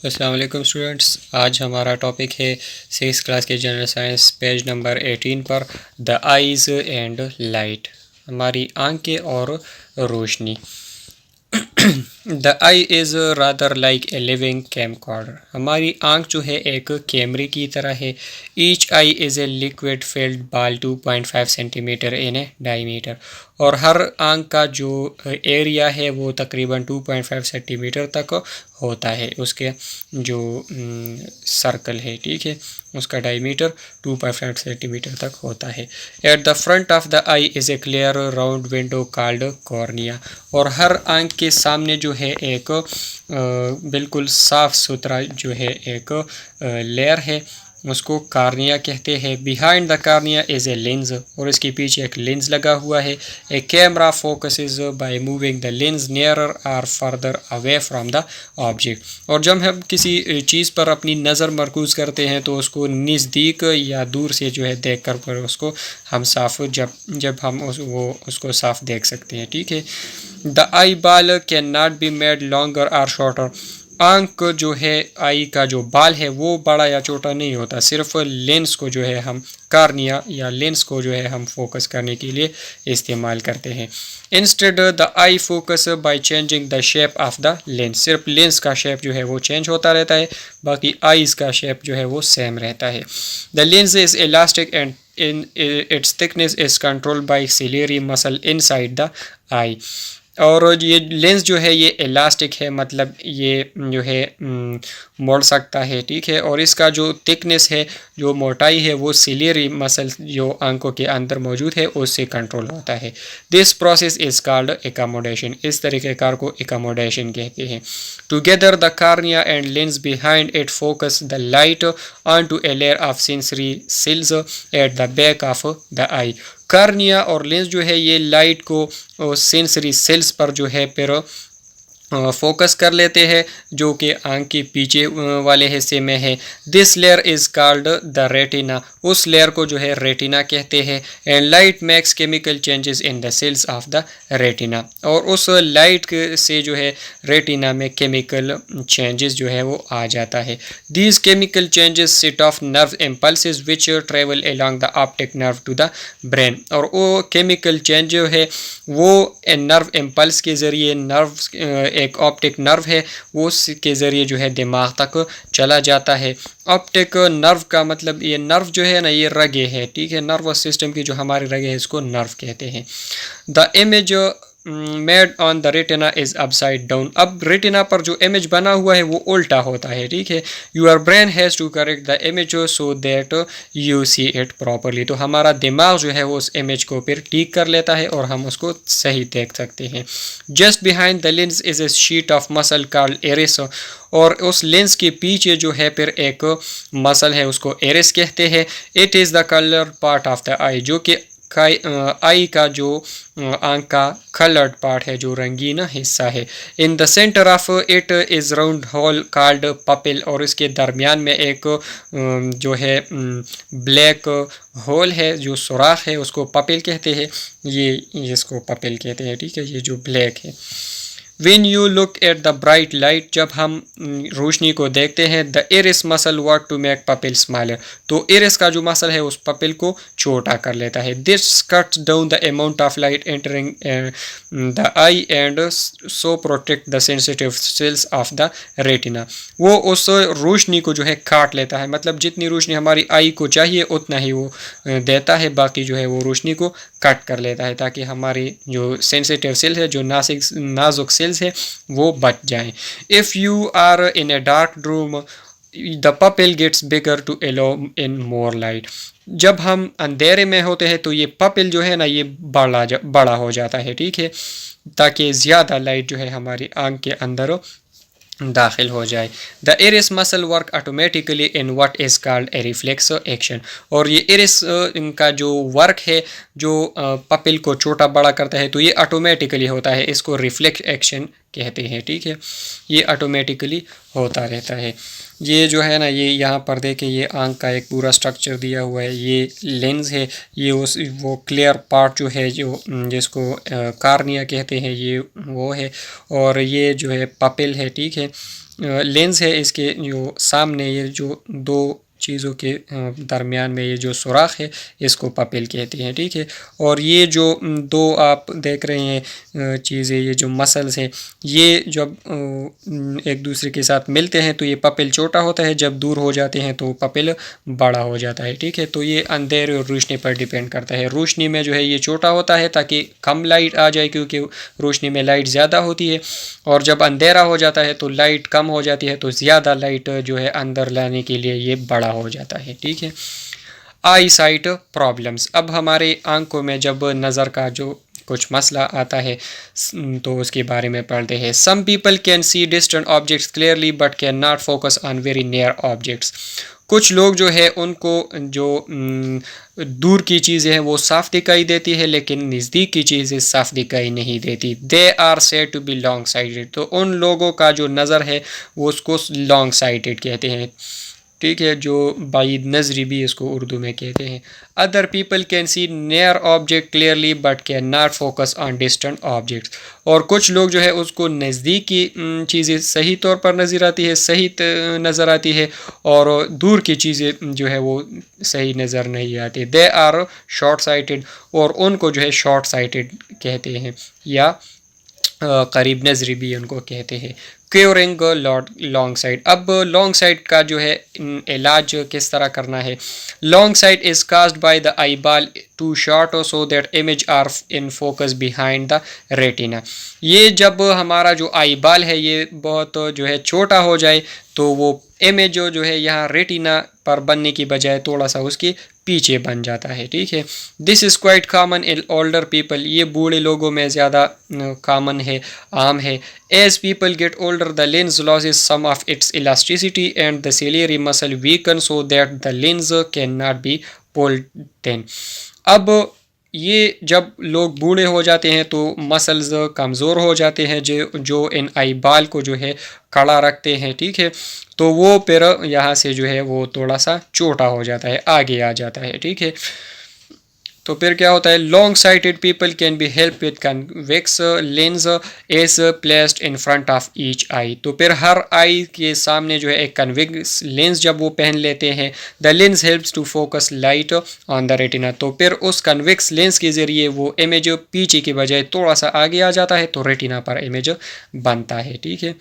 अस्सलाम वालेकुम स्टूडेंट्स। आज हमारा टॉपिक है 6th क्लास के जनरल साइंस पेज नंबर 18 पर द आइज़ एंड लाइट, हमारी आंखें और रोशनी। The eye is rather like a living camcorder, हमारी आंख जो है एक कैमरे की तरह है। Each eye is a liquid filled ball 2.5 centimetre in A diameter, और हर आंख का जो एरिया है वो तकरीबन 2.5 सेंटीमीटर तक होता है। उसके जो सर्कल है, ठीक है, उसका डायमीटर 2.5 सेंटीमीटर तक होता है। At the front of the eye is A clear round window called cornea, और हर आंख के सामने जो है एक बिल्कुल साफ सुथरा जो है एक लेयर है, उसको कार्निया कहते हैं। Behind the cornea is a lens, और इसके पीछे एक लेंस लगा हुआ है। A camera focuses by moving the lens nearer और further away from the object, और जब हम किसी चीज़ पर अपनी नज़र मरकूज़ करते हैं तो उसको नज़दीक या दूर से जो है देख कर उसको हम साफ जब हम उसको साफ देख सकते हैं, ठीक है। द आई बाल can not be made longer और शॉर्टर, आंख जो है आई का जो बाल है वो बड़ा या छोटा नहीं होता, सिर्फ लेंस को जो है हम कार्निया या लेंस को जो है हम फोकस करने के लिए इस्तेमाल करते हैं। Instead the I focus by changing the shape of the lens, सिर्फ लेंस का शेप जो है वो चेंज होता रहता है, बाकी आईज का शेप जो है वो सेम रहता है। The lens is elastic and in its thickness is controlled by ciliary muscle inside the eye, और ये लेंस जो है ये इलास्टिक है, मतलब ये जो है मोड़ सकता है, ठीक है, और इसका जो थिकनेस है, जो मोटाई है, वो सिलियरी मसल जो आंखों के अंदर मौजूद है उससे कंट्रोल होता है। This process is called accommodation, इस तरीक़ेकार को एकोमोडेशन कहते हैं। Together the cornea and lens behind it focus the light on to a layer of sensory cells at the back of the eye, cornea और lens जो है ये light को सेंसरी सेल्स पर जो है फिर फोकस कर लेते हैं, जो कि आंख के पीछे वाले हिस्से में है। This layer is called the retina, उस लेयर को जो है रेटिना कहते हैं। And light makes chemical changes in the cells of the retina, और उस लाइट से जो है रेटिना में केमिकल चेंजेस जो है वो आ जाता है। These chemical changes set off nerve impulses which travel along the optic nerve to the brain, और वो केमिकल चेंज जो है वो नर्व इम्पल्स के ज़रिए, नर्व एक ऑप्टिक नर्व है वो उसके ज़रिए जो है दिमाग तक चला जाता है। ऑप्टिक नर्व का मतलब ये नर्व जो है ना ये रगे है, ठीक है, नर्वस सिस्टम की जो हमारी रगे है इसको नर्व कहते हैं। The image made on the retina is upside down, अब रेटिना पर जो इमेज बना हुआ है वो उल्टा होता है, ठीक है। Your brain has to correct the image so that you see it properly, तो हमारा दिमाग जो है वो उस इमेज को फिर ठीक कर लेता है और हम उसको सही देख सकते हैं। Just behind the lens is a sheet of muscle called iris, और उस लेंस के पीछे जो है फिर एक मसल है उसको एरिस कहते हैं। It is the colour part of the eye, जो कि आई का जो आंख का कलर्ड पार्ट है, जो रंगीन हिस्सा है। In the centre of it is round whole called pupil, और इसके दरमियान में एक जो है ब्लैक होल है, जो सुराख है, उसको पपिल कहते हैं। ये इसको पपिल कहते हैं, ठीक है, ये जो ब्लैक है। When you look at the bright light, जब हम रोशनी को देखते हैं, the iris muscle work to make pupil smaller, तो iris का जो मसल है उस पपिल को छोटा कर लेता है। This cuts down the amount of light entering the eye and so protect the sensitive cells of the retina, वो उस रोशनी को जो है काट लेता है, मतलब जितनी रोशनी हमारी आई को चाहिए उतना ही वो देता है, बाकी जो है वो रोशनी को कट कर लेता है ताकि हमारी जो सेंसिटिव सेल्स है, जो नाजुक सेल्स है, वो बच जाएं। If you are in a dark room the pupil gets bigger to allow in more light, जब हम अंधेरे में होते हैं तो ये पपिल जो है ना ये बड़ा हो जाता है, ठीक है, ताकि ज़्यादा लाइट जो है हमारी आंख के अंदर दाखिल हो जाए। The iris muscle work automatically in what is called a reflex action, और ये इरिस इनका जो वर्क है, जो पपिल को छोटा बड़ा करता है, तो ये ऑटोमेटिकली होता है, इसको रिफ्लेक्स एक्शन कहते हैं, ठीक है, ये ऑटोमेटिकली होता रहता है। ये जो है ना ये यहाँ पर देखें, ये आंख का एक पूरा स्ट्रक्चर दिया हुआ है, ये लेंस है, ये वो क्लियर पार्ट जो है जो जिसको कार्निया कहते हैं, ये वो है, और ये जो है पपिल है, ठीक है, लेंस है इसके जो सामने ये जो दो चीज़ों के दरमियान में ये जो सुराख है इसको पपिल कहते हैं, ठीक है। और ये जो दो आप देख रहे हैं चीज़ें, ये जो मसल्स हैं, ये जब एक दूसरे के साथ मिलते हैं तो ये पपिल छोटा होता है, जब दूर हो जाते हैं तो पपिल बड़ा हो जाता है, ठीक है। तो ये अंधेरे और रोशनी पर डिपेंड करता है। रोशनी में जो है ये छोटा होता है ताकि कम लाइट आ जाए, क्योंकि रोशनी में लाइट ज़्यादा होती है, और जब अंधेरा हो जाता है तो लाइट कम हो जाती है, तो ज़्यादा लाइट जो है अंदर लाने के लिए ये बड़ा हो जाता है, ठीक है। आई साइट प्रॉब्लम्स। अब हमारे आंखों में जब नज़र का जो कुछ मसला आता है तो उसके बारे में पढ़ते हैं। Some people can see distant objects clearly but can not focus on very near objects. कुछ लोग जो है उनको जो दूर की चीज़ें हैं वो साफ दिखाई देती है, लेकिन नज़दीक की चीज़ें साफ दिखाई नहीं देती। They are said to be long sighted. तो उन लोगों का जो नज़र है वो उसको लॉन्ग साइटेड कहते हैं, ठीक है, जो बाइद नजरी भी इसको उर्दू में कहते हैं। Other people can C near object clearly but can not focus on distant objects. और कुछ लोग जो है उसको नज़दीक की चीज़ें सही तौर पर नज़र आती है, सही नज़र आती है, और दूर की चीज़ें जो है वो सही नज़र नहीं आती। दे आर शॉर्ट साइटेड, और उनको जो है शॉर्ट साइटेड कहते हैं, या करीब नजरी भी उनको कहते हैं। Curing long sight. अब लॉन्ग साइट का जो है इलाज किस तरह करना है। Long sight is caused by the eye ball too short so that image are in focus behind the retina. ये जब हमारा जो आई बॉल है ये बहुत जो है छोटा हो जाए तो वो इमेज जो है यहाँ रेटिना पर बनने की बजाय थोड़ा सा उसके पीछे बन जाता है, ठीक है। This is quite common in older people. ये बूढ़े लोगों में ज़्यादा कॉमन है, आम है। As people get older the lens loses some of its elasticity and the ciliary muscle weaken so that the lens can not be pulled then. अब ये जब लोग बूढ़े हो जाते हैं तो मसल्स कमज़ोर हो जाते हैं जो इन आई बाल को जो है खड़ा रखते हैं, ठीक है। तो वो फिर यहाँ से जो है वो थोड़ा सा छोटा हो जाता है, आगे आ जाता है, ठीक है। तो फिर क्या होता है, long sighted people can be help with convex lens is placed in front of each eye. तो फिर हर आई के सामने जो है एक कन्वेक्स लेंस जब वो पहन लेते हैं, the lens helps to focus light on the retina. तो फिर उस कन्वेक्स लेंस के ज़रिए वो इमेज पीछे के बजाय थोड़ा सा आगे आ जाता है, तो रेटिना पर इमेज बनता है, ठीक है।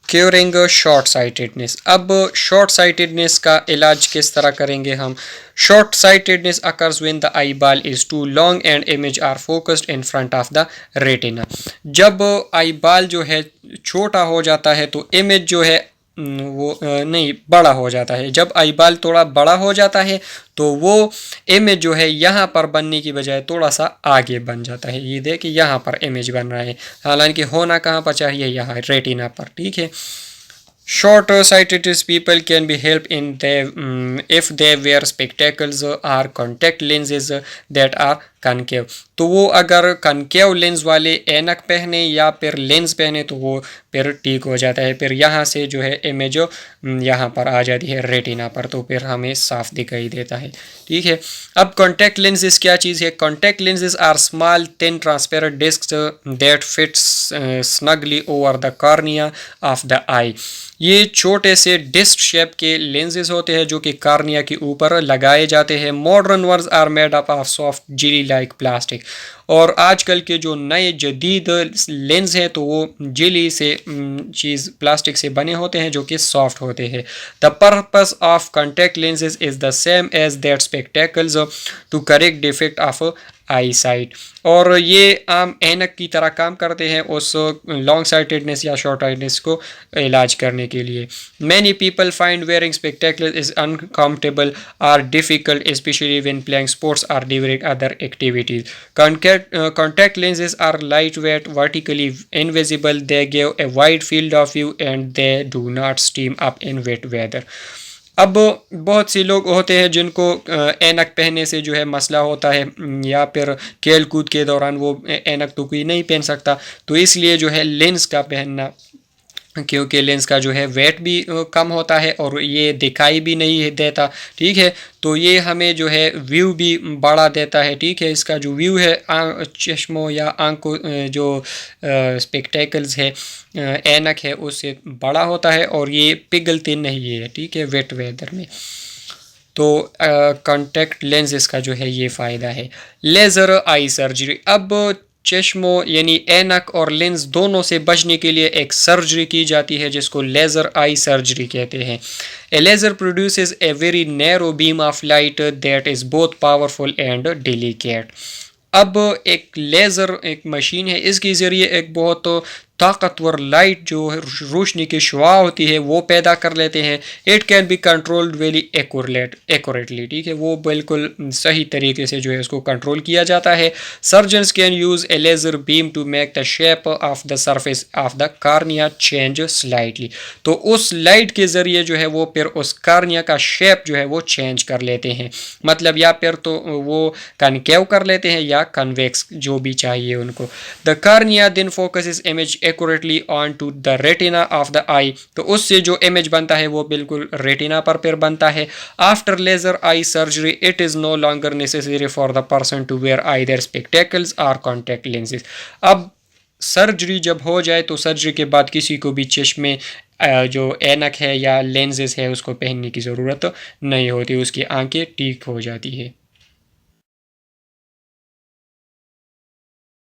Curing short sightedness. अब शॉर्ट साइटेडनेस का इलाज किस तरह करेंगे हम। Short sightedness occurs when the eye ball is too long and image are focused in front of the retina. जब आई बॉल जो है छोटा हो जाता है तो इमेज जो है वो नहीं बड़ा हो जाता है। जब आई बॉल थोड़ा बड़ा हो जाता है तो वो इमेज जो है यहाँ पर बनने की बजाय थोड़ा सा आगे बन जाता है। ये देखिए यहाँ पर इमेज बन रहा है, हालांकि होना कहाँ पर चाहिए, यहाँ रेटिना पर, ठीक है। Short sighted people can be helped in if they wear spectacles or contact lenses that are concave। तो वो अगर कनकेव लेंस वाले ऐनक पहने या फिर लेंस पहने तो वो फिर ठीक हो जाता है। फिर यहाँ से जो है इमेज यहाँ पर आ जाती है रेटिना पर, तो फिर हमें साफ दिखाई देता है, ठीक है। अब कॉन्टैक्ट लेंसेज क्या चीज़ है। Contact lenses are small thin transparent discs that fits snugly over the cornea of the eye. ये छोटे से डिस्क शेप के लेंसेज होते हैं जो कि कार्निया के ऊपर लगाए जाते हैं। मॉडर्न वर्स are made up of soft jelly like plastic. और आजकल के जो नए जदीद लेंस हैं तो वो जेली से चीज़ प्लास्टिक से बने होते हैं जो कि सॉफ्ट होते हैं। The purpose of contact lenses is the same as that spectacles to correct defect of eye sight. और ये आम ऐनक की तरह काम करते हैं उस लॉन्ग साइटेडनेस या शॉर्ट साइटेडनेस को इलाज करने के लिए। Many people find wearing spectacles is uncomfortable और difficult especially when playing sports और during other activities. Contact lenses are lightweight, vertically invisible. They give a wide field of view and they do not steam up in wet weather। अब बहुत से लोग होते हैं जिनको ऐनक पहनने से जो है मसला होता है, या फिर खेल कूद के दौरान वो ऐनक तो कोई नहीं पहन सकता, तो इसलिए जो है लेंस का पहनना क्योंकि लेंस का जो है वेट भी कम होता है और ये दिखाई भी नहीं देता, ठीक है। तो ये हमें जो है व्यू भी बढ़ा देता है, ठीक है। इसका जो व्यू है चश्मों या आंखों जो स्पेक्टेकल्स है ऐनक है उससे बड़ा होता है और ये पिघलती नहीं है, ठीक है, वेट वेदर में। तो कॉन्टैक्ट लेंस इसका जो है ये फ़ायदा है। लेज़र आई सर्जरी, अब चश्मों यानी ऐनक और लेंस दोनों से बचने के लिए एक सर्जरी की जाती है जिसको लेज़र आई सर्जरी कहते हैं। A laser produces a very narrow beam of light that is both powerful and delicate. अब एक लेज़र एक मशीन है, इसके ज़रिए एक बहुत ताकतवर लाइट जो रोशनी की शुआ होती है वो पैदा कर लेते हैं। It can be controlled very accurately, ठीक है, वो बिल्कुल सही तरीके से जो है उसको कंट्रोल किया जाता है। Surgeons can use a laser beam to make the shape of the surface of the cornea change slightly. तो उस लाइट के ज़रिए जो है वो फिर उस कार्निया का शेप जो है वो चेंज कर लेते हैं, मतलब या फिर तो वो कनकेव कर लेते हैं या कन्वेक्स, जो भी चाहिए उनको। The cornea then focuses image accurately on to the retina of the eye, तो उससे जो इमेज बनता है वो बिल्कुल रेटिना पर फिर बनता है। After laser eye surgery it is no longer necessary for the person to wear either spectacles और कॉन्टैक्ट लेंसेज। अब सर्जरी जब हो जाए तो सर्जरी के बाद किसी को भी चश्मे जो ऐनक है या लेंसेज है उसको पहनने की ज़रूरत नहीं होती, उसकी आंखें ठीक हो जाती है।